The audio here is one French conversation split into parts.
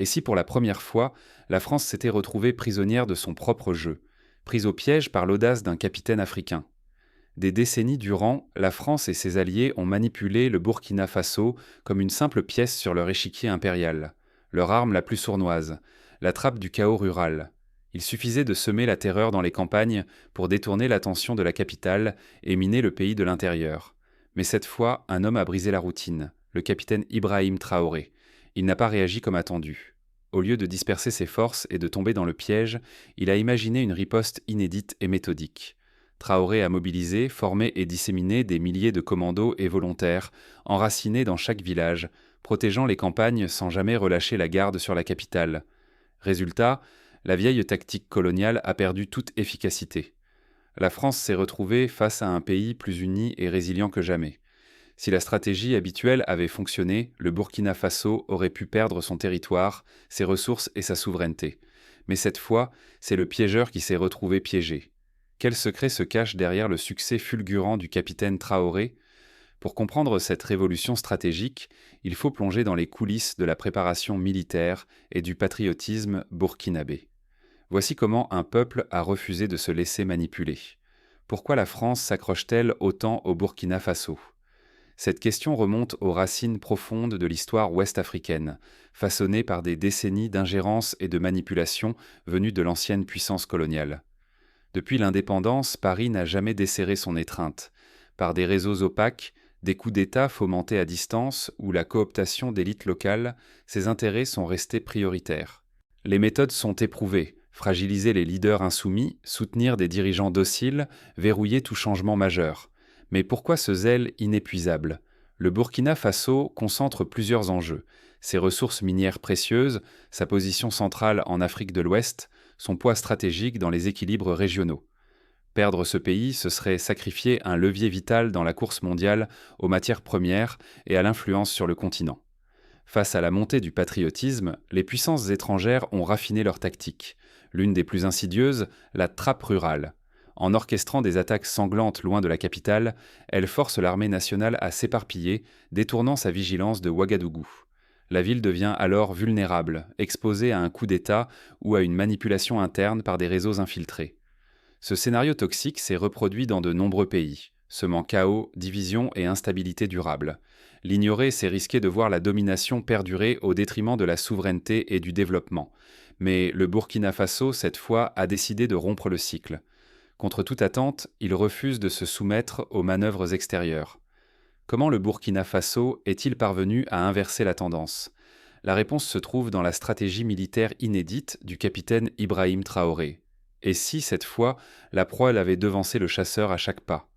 Et si pour la première fois, la France s'était retrouvée prisonnière de son propre jeu, prise au piège par l'audace d'un capitaine africain? Des décennies durant, la France et ses alliés ont manipulé le Burkina Faso comme une simple pièce sur leur échiquier impérial, leur arme la plus sournoise, la trappe du chaos rural. Il suffisait de semer la terreur dans les campagnes pour détourner l'attention de la capitale et miner le pays de l'intérieur. Mais cette fois, un homme a brisé la routine, le capitaine Ibrahim Traoré. Il n'a pas réagi comme attendu. Au lieu de disperser ses forces et de tomber dans le piège, il a imaginé une riposte inédite et méthodique. Traoré a mobilisé, formé et disséminé des milliers de commandos et volontaires, enracinés dans chaque village, protégeant les campagnes sans jamais relâcher la garde sur la capitale. Résultat, la vieille tactique coloniale a perdu toute efficacité. La France s'est retrouvée face à un pays plus uni et résilient que jamais. Si la stratégie habituelle avait fonctionné, le Burkina Faso aurait pu perdre son territoire, ses ressources et sa souveraineté. Mais cette fois, c'est le piégeur qui s'est retrouvé piégé. Quel secret se cache derrière le succès fulgurant du capitaine Traoré? Pour comprendre cette révolution stratégique, il faut plonger dans les coulisses de la préparation militaire et du patriotisme burkinabé. Voici comment un peuple a refusé de se laisser manipuler. Pourquoi la France s'accroche-t-elle autant au Burkina Faso? Cette question remonte aux racines profondes de l'histoire ouest-africaine, façonnée par des décennies d'ingérence et de manipulation venues de l'ancienne puissance coloniale. Depuis l'indépendance, Paris n'a jamais desserré son étreinte. Par des réseaux opaques, des coups d'État fomentés à distance ou la cooptation d'élites locales, ses intérêts sont restés prioritaires. Les méthodes sont éprouvées: fragiliser les leaders insoumis, soutenir des dirigeants dociles, verrouiller tout changement majeur. Mais pourquoi ce zèle inépuisable? Le Burkina Faso concentre plusieurs enjeux: ses ressources minières précieuses, sa position centrale en Afrique de l'Ouest, son poids stratégique dans les équilibres régionaux. Perdre ce pays, ce serait sacrifier un levier vital dans la course mondiale aux matières premières et à l'influence sur le continent. Face à la montée du patriotisme, les puissances étrangères ont raffiné leur tactique. L'une des plus insidieuses, la trappe rurale. En orchestrant des attaques sanglantes loin de la capitale, elle force l'armée nationale à s'éparpiller, détournant sa vigilance de Ouagadougou. La ville devient alors vulnérable, exposée à un coup d'État ou à une manipulation interne par des réseaux infiltrés. Ce scénario toxique s'est reproduit dans de nombreux pays, semant chaos, division et instabilité durable. L'ignorer, c'est risquer de voir la domination perdurer au détriment de la souveraineté et du développement. Mais le Burkina Faso, cette fois, a décidé de rompre le cycle. Contre toute attente, il refuse de se soumettre aux manœuvres extérieures. Comment le Burkina Faso est-il parvenu à inverser la tendance? La réponse se trouve dans la stratégie militaire inédite du capitaine Ibrahim Traoré. Et si, cette fois, la proie avait devancé le chasseur à chaque pas?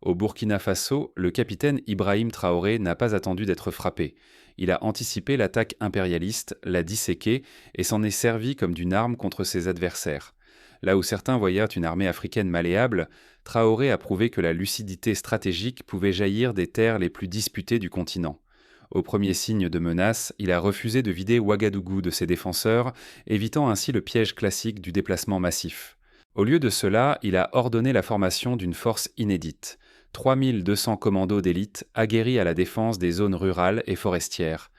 Au Burkina Faso, le capitaine Ibrahim Traoré n'a pas attendu d'être frappé. Il a anticipé l'attaque impérialiste, l'a disséquée et s'en est servi comme d'une arme contre ses adversaires. Là où certains voyaient une armée africaine malléable, Traoré a prouvé que la lucidité stratégique pouvait jaillir des terres les plus disputées du continent. Au premier signe de menace, il a refusé de vider Ouagadougou de ses défenseurs, évitant ainsi le piège classique du déplacement massif. Au lieu de cela, il a ordonné la formation d'une force inédite. 3200 commandos d'élite aguerris à la défense des zones rurales et forestières.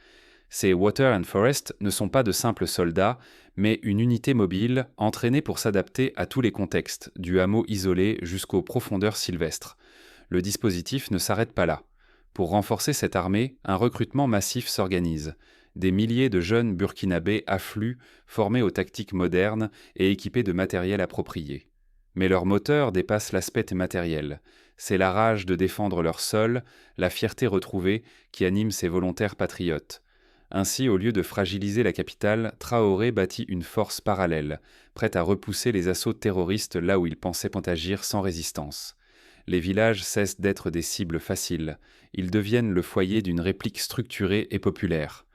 Ces Water and Forest ne sont pas de simples soldats, mais une unité mobile entraînée pour s'adapter à tous les contextes, du hameau isolé jusqu'aux profondeurs sylvestres. Le dispositif ne s'arrête pas là. Pour renforcer cette armée, un recrutement massif s'organise. Des milliers de jeunes burkinabés affluent, formés aux tactiques modernes et équipés de matériel approprié. Mais leur moteur dépasse l'aspect matériel. C'est la rage de défendre leur sol, la fierté retrouvée qui anime ces volontaires patriotes. Ainsi, au lieu de fragiliser la capitale, Traoré bâtit une force parallèle, prête à repousser les assauts terroristes là où il pensait agir sans résistance. Les villages cessent d'être des cibles faciles. Ils deviennent le foyer d'une réplique structurée et populaire.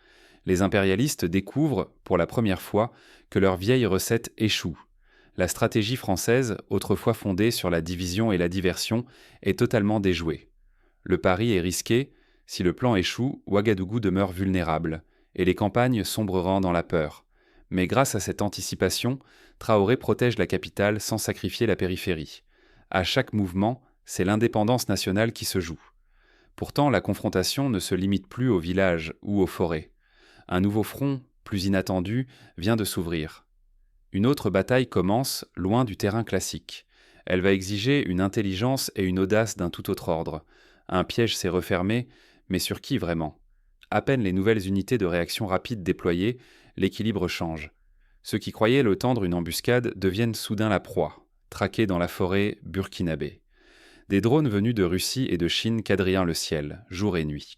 Les impérialistes découvrent, pour la première fois, que leur vieille recette échoue. La stratégie française, autrefois fondée sur la division et la diversion, est totalement déjouée. Le pari est risqué: si le plan échoue, Ouagadougou demeure vulnérable, et les campagnes sombreront dans la peur. Mais grâce à cette anticipation, Traoré protège la capitale sans sacrifier la périphérie. À chaque mouvement, c'est l'indépendance nationale qui se joue. Pourtant, la confrontation ne se limite plus aux villages ou aux forêts. Un nouveau front plus inattendue, vient de s'ouvrir. Une autre bataille commence, loin du terrain classique. Elle va exiger une intelligence et une audace d'un tout autre ordre. Un piège s'est refermé, mais sur qui vraiment? À peine les nouvelles unités de réaction rapide déployées, l'équilibre change. Ceux qui croyaient le tendre une embuscade deviennent soudain la proie, traqués dans la forêt burkinabé. Des drones venus de Russie et de Chine quadrillent le ciel, jour et nuit.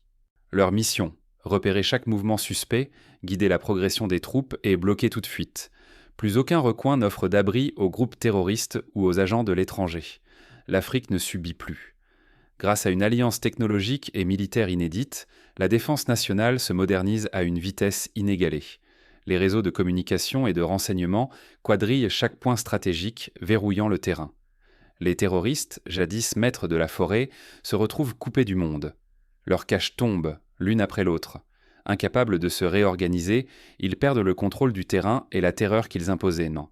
Leur mission, repérer chaque mouvement suspect, guider la progression des troupes et bloquer toute fuite. Plus aucun recoin n'offre d'abri aux groupes terroristes ou aux agents de l'étranger. L'Afrique ne subit plus. Grâce à une alliance technologique et militaire inédite, la défense nationale se modernise à une vitesse inégalée. Les réseaux de communication et de renseignement quadrillent chaque point stratégique, verrouillant le terrain. Les terroristes, jadis maîtres de la forêt, se retrouvent coupés du monde. Leurs caches tombent, l'une après l'autre. Incapables de se réorganiser, ils perdent le contrôle du terrain et la terreur qu'ils imposaient. Non.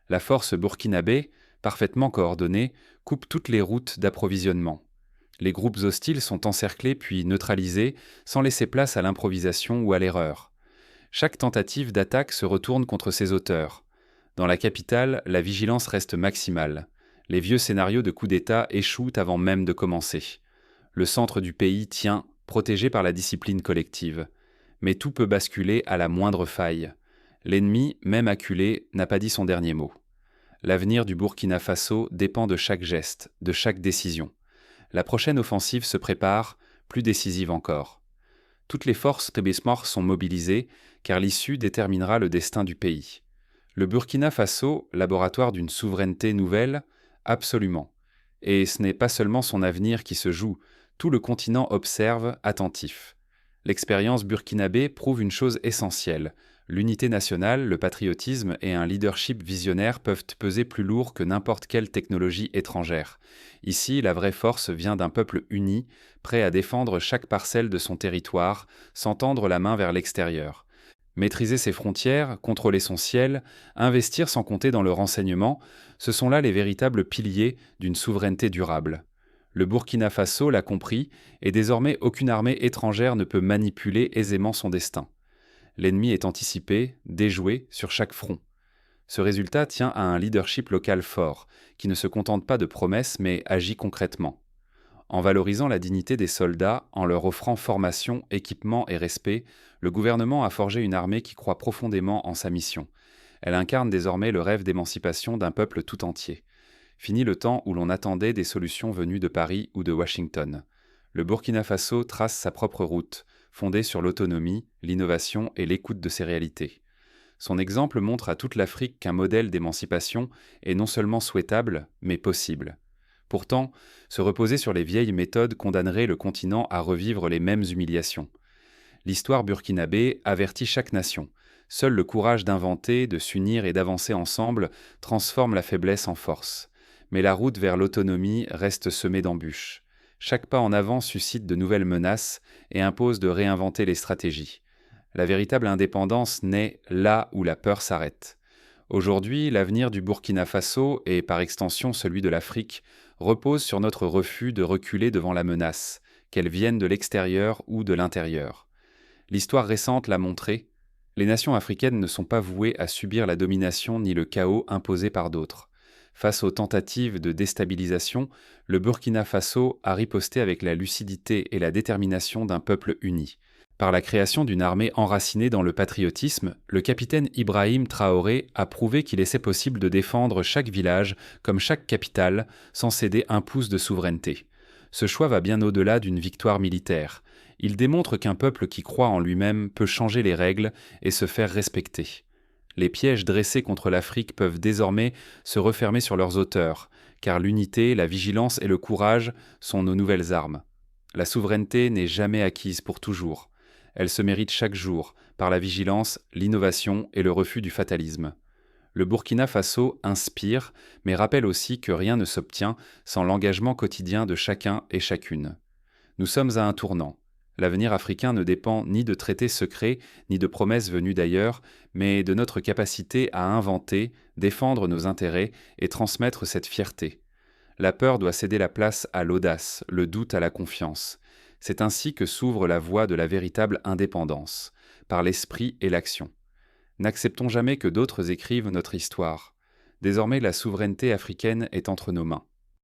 La force burkinabé, parfaitement coordonnée, coupe toutes les routes d'approvisionnement. Les groupes hostiles sont encerclés puis neutralisés, sans laisser place à l'improvisation ou à l'erreur. Chaque tentative d'attaque se retourne contre ses auteurs. Dans la capitale, la vigilance reste maximale. Les vieux scénarios de coup d'État échouent avant même de commencer. Le centre du pays tient, protégé par la discipline collective. Mais tout peut basculer à la moindre faille. L'ennemi, même acculé, n'a pas dit son dernier mot. L'avenir du Burkina Faso dépend de chaque geste, de chaque décision. La prochaine offensive se prépare, plus décisive encore. Toutes les forces Tébésmor sont mobilisées, car l'issue déterminera le destin du pays. Le Burkina Faso, laboratoire d'une souveraineté nouvelle, absolument. Et ce n'est pas seulement son avenir qui se joue, tout le continent observe, attentif. L'expérience burkinabé prouve une chose essentielle. L'unité nationale, le patriotisme et un leadership visionnaire peuvent peser plus lourd que n'importe quelle technologie étrangère. Ici, la vraie force vient d'un peuple uni, prêt à défendre chaque parcelle de son territoire, sans tendre la main vers l'extérieur. Maîtriser ses frontières, contrôler son ciel, investir sans compter dans le renseignement, ce sont là les véritables piliers d'une souveraineté durable. Le Burkina Faso l'a compris, et désormais aucune armée étrangère ne peut manipuler aisément son destin. L'ennemi est anticipé, déjoué, sur chaque front. Ce résultat tient à un leadership local fort, qui ne se contente pas de promesses mais agit concrètement. En valorisant la dignité des soldats, en leur offrant formation, équipement et respect, le gouvernement a forgé une armée qui croit profondément en sa mission. Elle incarne désormais le rêve d'émancipation d'un peuple tout entier. Fini le temps où l'on attendait des solutions venues de Paris ou de Washington. Le Burkina Faso trace sa propre route, fondée sur l'autonomie, l'innovation et l'écoute de ses réalités. Son exemple montre à toute l'Afrique qu'un modèle d'émancipation est non seulement souhaitable, mais possible. Pourtant, se reposer sur les vieilles méthodes condamnerait le continent à revivre les mêmes humiliations. L'histoire burkinabé avertit chaque nation. Seul le courage d'inventer, de s'unir et d'avancer ensemble transforme la faiblesse en force. Mais la route vers l'autonomie reste semée d'embûches. Chaque pas en avant suscite de nouvelles menaces et impose de réinventer les stratégies. La véritable indépendance naît là où la peur s'arrête. Aujourd'hui, l'avenir du Burkina Faso, et par extension celui de l'Afrique, repose sur notre refus de reculer devant la menace, qu'elle vienne de l'extérieur ou de l'intérieur. L'histoire récente l'a montré, les nations africaines ne sont pas vouées à subir la domination ni le chaos imposés par d'autres. Face aux tentatives de déstabilisation, le Burkina Faso a riposté avec la lucidité et la détermination d'un peuple uni. Par la création d'une armée enracinée dans le patriotisme, le capitaine Ibrahim Traoré a prouvé qu'il était possible de défendre chaque village comme chaque capitale sans céder un pouce de souveraineté. Ce choix va bien au-delà d'une victoire militaire. Il démontre qu'un peuple qui croit en lui-même peut changer les règles et se faire respecter. Les pièges dressés contre l'Afrique peuvent désormais se refermer sur leurs auteurs, car l'unité, la vigilance et le courage sont nos nouvelles armes. La souveraineté n'est jamais acquise pour toujours. Elle se mérite chaque jour, par la vigilance, l'innovation et le refus du fatalisme. Le Burkina Faso inspire, mais rappelle aussi que rien ne s'obtient sans l'engagement quotidien de chacun et chacune. Nous sommes à un tournant. L'avenir africain ne dépend ni de traités secrets, ni de promesses venues d'ailleurs, mais de notre capacité à inventer, défendre nos intérêts et transmettre cette fierté. La peur doit céder la place à l'audace, le doute à la confiance. C'est ainsi que s'ouvre la voie de la véritable indépendance, par l'esprit et l'action. N'acceptons jamais que d'autres écrivent notre histoire. Désormais, la souveraineté africaine est entre nos mains.